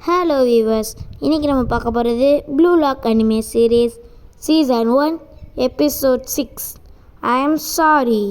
Hello viewers, இன்றைக்கி நம்ம பார்க்க போகிறது blue lock anime series season 1 episode 6 I am sorry.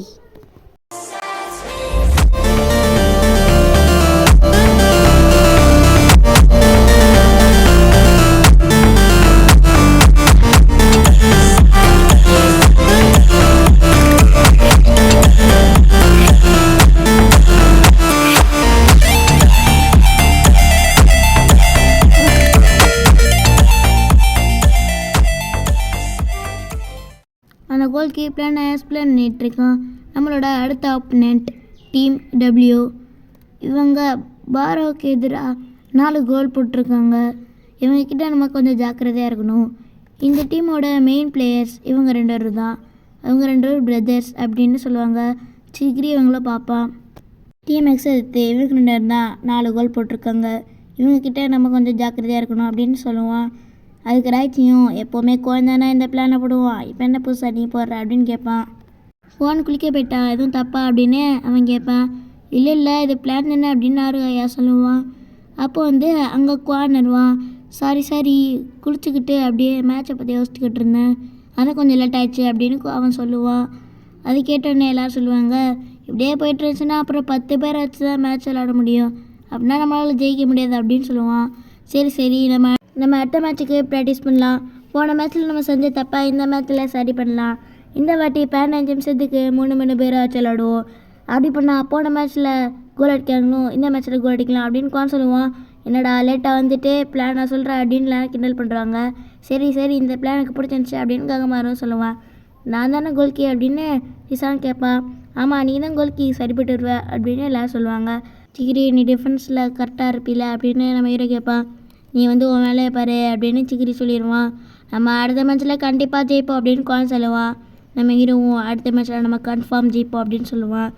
அந்த கோல்கி பிளான் எக்ஸ்பிளைன் பண்ணிகிட்ருக்கான். நம்மளோட அடுத்த ஆப்பனண்ட் டீம் டபிள்யூ. இவங்க பாரோவுக்கு எதிராக 4 கோல் போட்டிருக்காங்க. இவங்கக்கிட்ட நம்ம கொஞ்சம் ஜாக்கிரதையாக இருக்கணும். இந்த டீமோட மெயின் பிளேயர்ஸ் இவங்க 2 பேர் தான். அவங்க 2 பேர் பிரதர்ஸ் அப்படின்னு சொல்லுவாங்க. சிகிரி இவங்கள பார்ப்பான். டீம் எக்ஸ் எடுத்து இவங்க 2 பேர் தான் 4 கோல் போட்டிருக்காங்க. இவங்கக்கிட்ட நம்ம கொஞ்சம் ஜாக்கிரதையாக இருக்கணும் அப்படின்னு சொல்லுவான். அதுக்கு ராய்ச்சியும் எப்போவுமே குழந்தானா இந்த பிளானை போடுவான், இப்போ என்ன புதுசாக நீ போடுற அப்படின்னு கேட்பான். ஃபோன் குளிக்க போயிட்டான், எதுவும் தப்பா அப்படின்னு அவன் கேட்பான். இல்லை இது பிளான் தானே அப்படின்னு ஐயா சொல்லுவான். அப்போ அங்கே குவானருவான். சாரி குளிச்சுக்கிட்டு அப்படியே மேட்சை பற்றி யோசிச்சுக்கிட்டு இருந்தேன், அதான் கொஞ்சம் லேட் ஆயிடுச்சு அப்படின்னு அவன் சொல்லுவான். அது கேட்டோடனே எல்லோரும் சொல்லுவாங்க, இப்படியே போயிட்டு இருந்துச்சுன்னா அப்புறம் 10 பேர் வச்சு தான் மேட்ச் விளாட முடியும், அப்படின்னா நம்மளால் ஜெயிக்க முடியாது அப்படின்னு சொல்லுவான். சரி நம்ம அடுத்த மேட்ச்சுக்கு ப்ராக்டிஸ் பண்ணலாம். போன மேட்ச்சில் நம்ம செஞ்ச தப்பா இந்த மேட்ச்சில் சரி பண்ணலாம். இந்த வாட்டி 15 நிமிஷத்துக்கு 3 பேர் வச்சு விளாடுவோம். அப்படி பண்ணால் போன மேட்ச்சில் கோல் அடிக்கணும், இந்த மேட்ச்சில் கோல் அடிக்கலாம் அப்படின்னு குவான் சொல்லுவான். என்னடா லேட்டாக வந்துட்டு பிளான் நான் சொல்கிறேன் அப்படின்னு கிண்டல் பண்ணுறாங்க. சரி இந்த பிளான் எனக்கு பிடிச்சிருந்துச்சி அப்படின்னு ககமாரும் சொல்லுவான். நான் தானே கோல்கி அப்படின்னு இசான் கேட்பான். ஆமாம், நீ தான் கோல்கி சரிப்பட்டு வருவ அப்படின்னு எல்லோரும் சொல்லுவாங்க. சிகிரி நீ டிஃபென்ஸில் கரெக்டாக இருப்பில்ல அப்படின்னு நம்ம ஹீரோ கேட்பான். நீ உன் வேலையை பாரு அப்படின்னு சிகிரி சொல்லிடுவான். நம்ம அடுத்த மேட்ச்சில் கண்டிப்பாக ஜெயிப்போம் அப்படின்னு குவான் சொல்லுவான். நம்ம ஹீரோவும் அடுத்த மேட்ச்சில் நம்ம கன்ஃபார்ம் ஜெயிப்போம் அப்படின்னு சொல்லுவான்.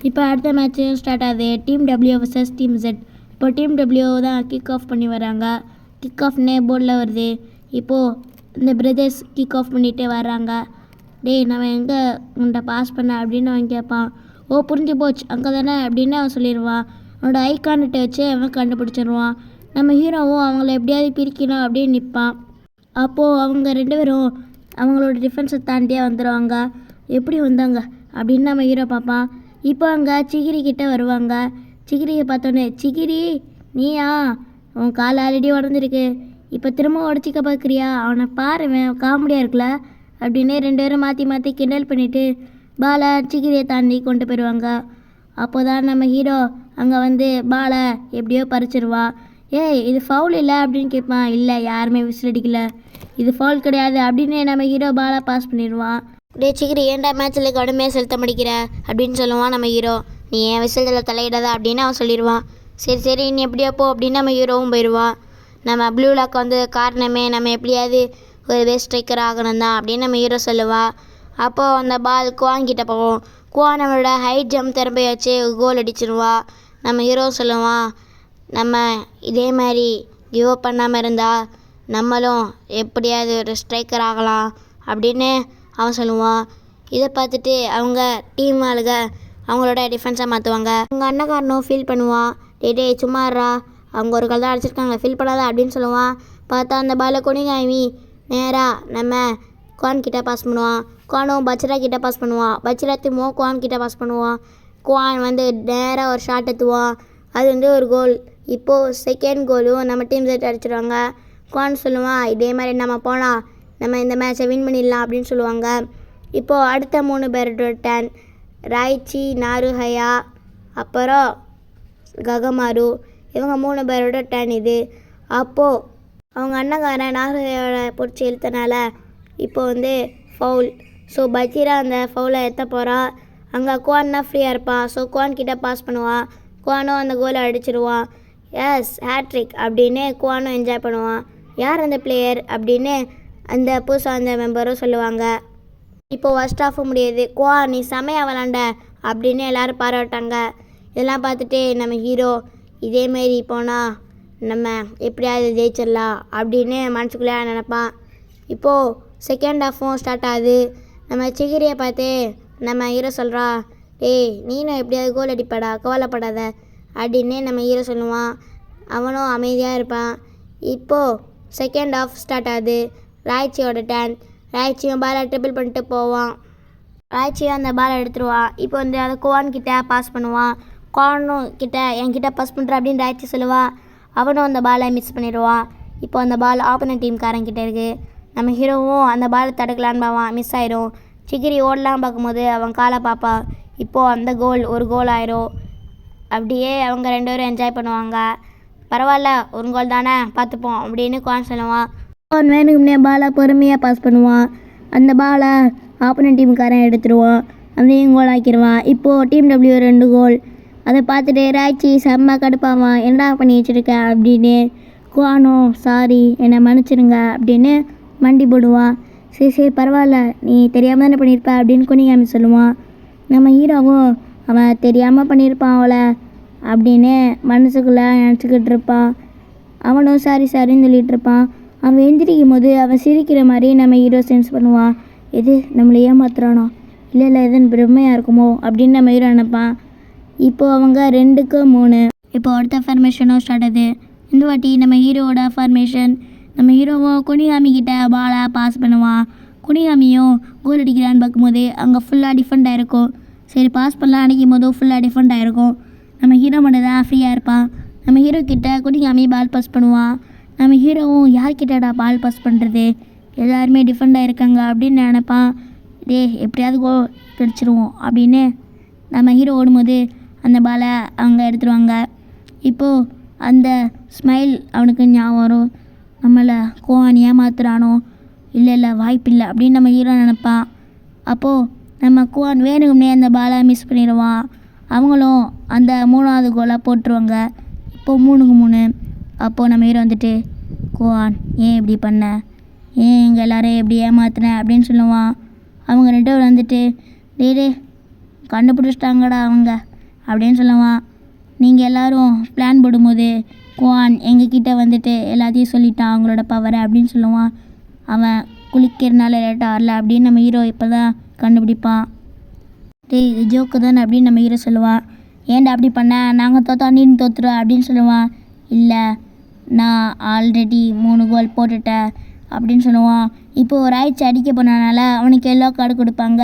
இப்போ அடுத்த மேட்ச்சு ஸ்டார்ட் ஆகுது. Team W vs team Z. இப்போ டீம் டபிள்யூ தான் கிக் ஆஃப் பண்ணி வராங்க. கிக் ஆஃப்னே போர்டில் வருது. இப்போது இந்த பிரதர்ஸ் கிக் ஆஃப் பண்ணிகிட்டே வராங்க. டேய் நம்ம எங்கே உன்கிட்ட பாஸ் பண்ண அப்படின்னு அவன் கேட்பான். ஓ புரிஞ்சு போச்சு, அங்கே தானே அப்படின்னு அவன் சொல்லிடுவான். அவனோட ஐகான்கிட்ட வச்சு அவன் கண்டுபிடிச்சிடுவான். நம்ம ஹீரோவும் அவங்கள எப்படியாவது பிரிக்கணும் அப்படின்னு நிற்பான். அப்போது அவங்க 2 பேரும் அவங்களோட டிஃபென்ஸை தாண்டியே வந்துடுவாங்க. எப்படி வந்தாங்க அப்படின்னு நம்ம ஹீரோ பார்ப்பான். இப்போ அங்கே சிகிரி கிட்டே வருவாங்க. சிகிரியை பார்த்தோன்னே, சிகிரி நீயா, உன் கால் ஆல்ரெடி உடஞ்சிருக்கு, இப்போ திரும்ப உடச்சிக்க பார்க்குறியா, அவனை பாருவேன் காமெடியாக இருக்குல்ல அப்படின்னு 2 பேரும் மாற்றி கிண்டல் பண்ணிவிட்டு பாலை சிகிரியை தாண்டி கொண்டு போயிடுவாங்க. அப்போ தான் நம்ம ஹீரோ அங்கே பாலை எப்படியோ பறிச்சிருவா. ஏய் இது ஃபவுல் இல்லை அப்படின்னு கேட்பான். இல்லை யாருமே விசில் அடிக்கல, இது ஃபவுல் கிடையாது அப்படின்னு நம்ம ஹீரோ பாலை பாஸ் பண்ணிடுவான். டே சிகிரி ஏன்டா மேட்ச்சில் கடுமையாக செலுத்த முடிக்கிற அப்படின்னு சொல்லுவான் நம்ம ஹீரோ. நீ ஏன் விசிலில் தலையிடாத அப்படின்னு அவன் சொல்லிடுவான். சரி நீ எப்படியா போ அப்படின்னு நம்ம ஹீரோவும் போயிடுவான். நம்ம ப்ளூ லாக் காரணமே நம்ம எப்படியாவது ஒரு பெஸ்ட் ஸ்ட்ரைக்கர் ஆகணும் தான் அப்படின்னு நம்ம ஹீரோ சொல்லுவாள். அப்போது அந்த பால் குவான் கிட்டே போவோம். குவான் நம்மளோட ஹைட் ஜம்ப் திறமை வச்சு கோல் அடிச்சிருவா. நம்ம ஹீரோ சொல்லுவான், நம்ம இதே மாதிரி கிவ் அப் பண்ணாமல் இருந்தால் நம்மளும் எப்படியாவது ஒரு ஸ்ட்ரைக்கர் ஆகலாம் அப்படின்னு அவன் சொல்லுவான். இதை பார்த்துட்டு அவங்க டீம் ஆளுங்க அவங்களோட டிஃபென்ஸை மாற்றுவாங்க. அவங்க அண்ணக்காரனும் ஃபீல் பண்ணுவான். டே சும்மாறா, அவங்க ஒரு கால் தான் அடிச்சிருக்காங்க, ஃபீல் பண்ணாத அப்படின்னு சொல்லுவான். பார்த்தா அந்த பாலை கொனிகாமி நேராக நம்ம குவான் கிட்டே பாஸ் பண்ணுவான். குவானும் பச்சிரா கிட்டே பாஸ் பண்ணுவான். பச்சிரா திரும்பவும் குவான் கிட்டே பாஸ் பண்ணுவான். குவான் நேராக ஒரு ஷாட் எத்துவான். அது ஒரு கோல். இப்போது செகண்ட் கோலும் நம்ம டீம் செட் அடிச்சிடுவாங்க. குவான் சொல்லுவான், இதே மாதிரி நம்ம போனால் நம்ம இந்த மேட்சை வின் பண்ணிடலாம் அப்படின்னு சொல்லுவாங்க. இப்போது அடுத்த 3 பேரோட டர்ன். ராய்ச்சி, நாருஹயா, அப்புறம் ககமாரு, இவங்க 3 பேரோட டர்ன் இது. அப்போது அவங்க அண்ணங்காரன் நாருஹயோட பிடிச்சி இழுத்தனால இப்போது ஃபவுல். ஸோ பச்சிரா அந்த ஃபவுலை எத்த போகிறா. அங்கே குவான் தான் ஃப்ரீயாக இருப்பான். ஸோ குவான் கிட்டே பாஸ் பண்ணுவான். குவானும் அந்த கோலை அடிச்சிடுவான். எஸ் ஹேட்ரிக் அப்படின்னு குவானும் என்ஜாய் பண்ணுவான். யார் அந்த பிளேயர் அப்படின்னு அந்த புதுசாக அந்த மெம்பரும் சொல்லுவாங்க. இப்போது ஃபர்ஸ்ட் ஆஃப் முடியாது. குவான் நீ செமையாக விளாண்ட அப்படின்னு எல்லோரும் பாராட்டாங்க. இதெல்லாம் பார்த்துட்டு நம்ம ஹீரோ இதேமாரி போனால் நம்ம எப்படியாவது ஜெயிச்சிடலாம் அப்படின்னு மனசுக்குள்ளே நினப்பான். இப்போது செகண்ட் ஹாஃபும் ஸ்டார்ட் ஆகுது. நம்ம சிகிரியை பார்த்து நம்ம ஹீரோ சொல்கிறா, நீனும் எப்படியாவது கோல் அடிப்படா, கவலைப்படாத அப்படின்னு நம்ம ஹீரோ சொல்லுவான். அவனும் அமைதியாக இருப்பான். இப்போது செகண்ட் ஹாஃப் ஸ்டார்ட் ஆகுது. ராய்ச்சியோட டர்ன். ராய்ச்சியும் பாலை ட்ரிபிள் பண்ணிட்டு போவான். ராய்ச்சியும் அந்த பாலை எடுத்துருவான். இப்போ வந்து அதை குவான் கிட்ட பாஸ் பண்ணுவான். குவானும் என்கிட்ட பாஸ் பண்ணுற அப்படின்னு ராய்ச்சி சொல்லுவான். அவனும் அந்த பாலை மிஸ் பண்ணிடுவான். இப்போ அந்த பால் ஆப்போனன்ட் டீம்காரங்கிட்ட இருக்குது. நம்ம ஹீரோவும் அந்த பால் தடுக்கலான்னு பார்ப்பான். மிஸ் ஆயிரும். சிகிரி ஓடலாம் பார்க்கும்போது அவன் காலை பார்ப்பான். இப்போது அந்த ஒரு கோல் ஆயிரும். அப்படியே அவங்க 2 பேரும் என்ஜாய் பண்ணுவாங்க. பரவாயில்ல, ஒரு கோல் தானே, பார்த்துப்போம் அப்படின்னு குவான் சொல்லுவான். குவான் வேணுக்குன்னே பாலை பொறுமையாக பாஸ் பண்ணுவான். அந்த பாலை ஆப்போனன்ட் டீமுக்காரன் எடுத்துருவான். அதையும் கோல் ஆக்கிடுவான். இப்போது டீம் டபிள்யூ 2 கோல். அதை பார்த்துட்டு ராய்ச்சி செம்ம கடுப்பாவான். என்னடா பண்ணி வச்சுருக்க அப்படின்னு. குவானும் சாரி, என்னை மன்னிச்சிருங்க அப்படின்னு மண்டி போடுவான். சரி பரவாயில்ல, நீ தெரியாமல் தானே பண்ணியிருப்ப அப்படின்னு குனிகாமி சொல்லுவான். நம்ம ஹீரோவும் அவன் தெரியாமல் பண்ணியிருப்பான் அவளை அப்படின்னு மனசுக்குள்ளே நினச்சிக்கிட்டு இருப்பான். அவனும் சாரின்னு சொல்லிகிட்டு இருப்பான். அவன் எந்திரிக்கும் போது அவன் சிரிக்கிற மாதிரி நம்ம ஹீரோ சென்ஸ் பண்ணுவான். எது நம்மளை ஏமாத்துறானோ, இல்லை எதுன்னு பெருமையாக இருக்குமோ அப்படின்னு நம்ம ஹீரோ நினைப்பான். இப்போது அவங்க 2-3. இப்போ அடுத்த ஃபார்மேஷனும் ஸ்டார்ட் ஆகுது. இந்த வாட்டி நம்ம ஹீரோவோட ஃபார்மேஷன். நம்ம ஹீரோவும் குனிகாமி கிட்ட பாலை பாஸ் பண்ணுவான். குனிகாமியும் கோல் அடிக்கிறான்னு பார்க்கும்போது அங்கே ஃபுல்லாக டிஃபெண்ட் ஆகிருக்கும். சரி பாஸ் பண்ணலாம் அடிக்கும் போதும் ஃபுல்லாக டிஃபெண்ட் ஆகிருக்கும். நம்ம ஹீரோ மட்டும் தான் ஃப்ரீயாக இருப்பான். நம்ம ஹீரோ கிட்ட குனிகாமி பால் பாஸ் பண்ணுவான். நம்ம ஹீரோவும் யார்கிட்டடா பால் பாஸ் பண்ணுறது, எல்லாருமே டிஃபெண்ட் ஆகிருக்காங்க அப்படின்னு நினைப்பான். எப்படியாவது கோல் பிடிச்சிருவோம் அப்படின்னு நம்ம ஹீரோ ஓடும்போது அந்த பாலை அவங்க எடுத்துருவாங்க. இப்போது அந்த ஸ்மைல் அவனுக்கு ஞாபகம் வரும். நம்மளை குவான் ஏமாத்துறானோ, இல்லை வாய்ப்பில்லை அப்படின்னு நம்ம ஹீரோ நினைப்பான். அப்போது நம்ம குவான் வேணுக்குன்னே அந்த பாலை மிஸ் பண்ணிடுவான். அவங்களும் அந்த 3வது கோலாக போட்டுருவாங்க. இப்போது 3-3. அப்போது நம்ம ஹீரோ வந்துட்டு, குவான் ஏன் இப்படி பண்ண, ஏன் எங்கள் எல்லோரும் எப்படி ஏமாத்துன அப்படின்னு சொல்லுவான். அவங்க 2 பேரும் வந்துட்டு, டே கண்டுபிடிச்சிட்டாங்கடா அவங்க அப்படின்னு சொல்லுவான். நீங்கள் எல்லோரும் பிளான் போடும்போது குவான் எங்ககிட்ட வந்துட்டு எல்லாத்தையும் சொல்லிட்டான் அவங்களோட பவரை அப்படின்னு சொல்லுவான். அவன் குளிக்கிறனால லேட்டாக வரல அப்படின்னு நம்ம ஹீரோ இப்போ தான் கண்டுபிடிப்பான். இது ஜோக்கு தானே அப்படின்னு நம்ம ஹீரோ சொல்லுவான். ஏன்டா அப்படி பண்ண, நாங்கள் தோத்தா நீ தோத்துருவா அப்படின்னு சொல்லுவான். இல்லை, நான் ஆல்ரெடி 3 கோல் போட்டுட்டேன் அப்படின்னு சொல்லுவான். இப்போது ராய்ச்சி அடிக்க போனதுனால அவனுக்கு எல்லோ கார்டு கொடுப்பாங்க.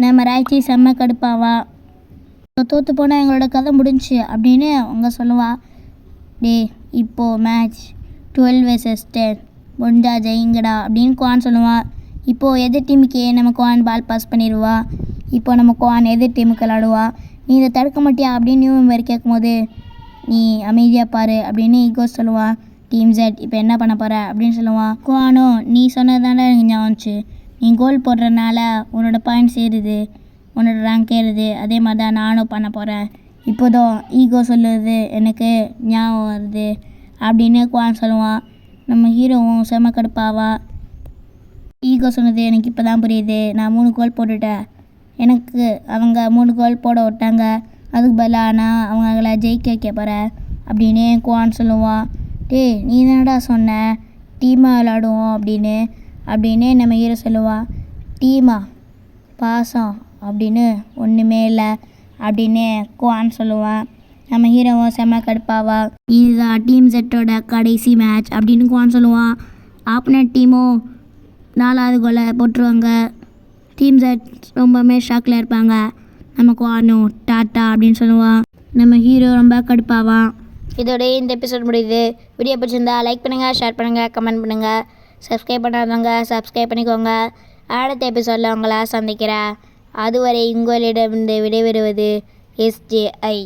நம்ம ராய்ச்சி செம்ம கடுப்பாவா. தோற்று போனால் எங்களோட கதை முடிஞ்சிச்சு அப்படின்னு அவங்க சொல்லுவாள். இப்போது மேட்ச் 12 vs 10 முடிஞ்சா ஜெயிங்கடா அப்படின்னு குவான் சொல்லுவான். இப்போது எதிர் டீமுக்கே நம்ம குவான் பால் பாஸ் பண்ணிடுவா. இப்போ நம்ம குவான் எதிர் டீமுக்கு விளாடுவா. நீ இதை தடுக்க மாட்டியா அப்படின்னு மாதிரி கேட்கும்போது, நீ அமைதியாக பாரு அப்படின்னு ஈகோ சொல்லுவான். டீம் Z இப்போ என்ன பண்ண போகிற அப்படின்னு சொல்லுவான். குவானும் நீ சொன்னதாண்டா எனக்கு ஞாபகம்ச்சு, நீ கோல் போடுறதுனால உன்னோட பாயிண்ட்ஸ் ஏறுது, உன்னோட ரேங்க் ஏறுது, அதே மாதிரி தான் நானும் பண்ண போகிறேன். இப்போதான் ஈகோ சொல்லுறது எனக்கு ஞாபகம் வருது அப்படின்னு குவான் சொல்லுவான். நம்ம ஹீரோவும் செம கடுப்பாவா. ஈகோ சொன்னது எனக்கு இப்போ தான் புரியுது, நான் 3 கோல் போட்டுட்டேன், எனக்கு அவங்க 3 கோல் போட விட்டாங்க, அதுக்கு பதிலாக நான் அவங்கள ஜெயிக்க வைக்க போகிறேன் அப்படின்னு குவான் சொல்லுவான். நீ தானடா சொன்ன டீமாக விளாடுவோம் அப்படின்னு நம்ம ஹீரோ சொல்லுவான். டீமா பாசம் அப்படின்னு ஒன்றுமே இல்லை அப்படின்னு குவான் சொல்லுவான். நம்ம ஹீரோவும் செம்ம கடுப்பாவா. இதுதான் டீம் Z-ஓட கடைசி மேட்ச் அப்படின்னு குவான் சொல்லுவான். ஆப்போனன்ட் டீமும் 4வது கோலை போட்டுருவாங்க. டீம் Z ரொம்பவுமே ஷாக்கில் இருப்பாங்க. நம்ம குவானும் டாட்டா அப்படின்னு சொல்லுவான். நம்ம ஹீரோ ரொம்ப கடுப்பாவான். இதோடய இந்த எபிசோட் முடியுது. வீடியோ பிடிச்சிருந்தா லைக் பண்ணுங்கள், ஷேர் பண்ணுங்கள், கமெண்ட் பண்ணுங்கள். சப்ஸ்கிரைப் பண்ணாதவங்க சப்ஸ்கிரைப் பண்ணிக்கோங்க. அடுத்த எபிசோடில் உங்களை சந்திக்கிறேன். அதுவரை உங்களிடமிருந்து விடைபெறுவது SJI.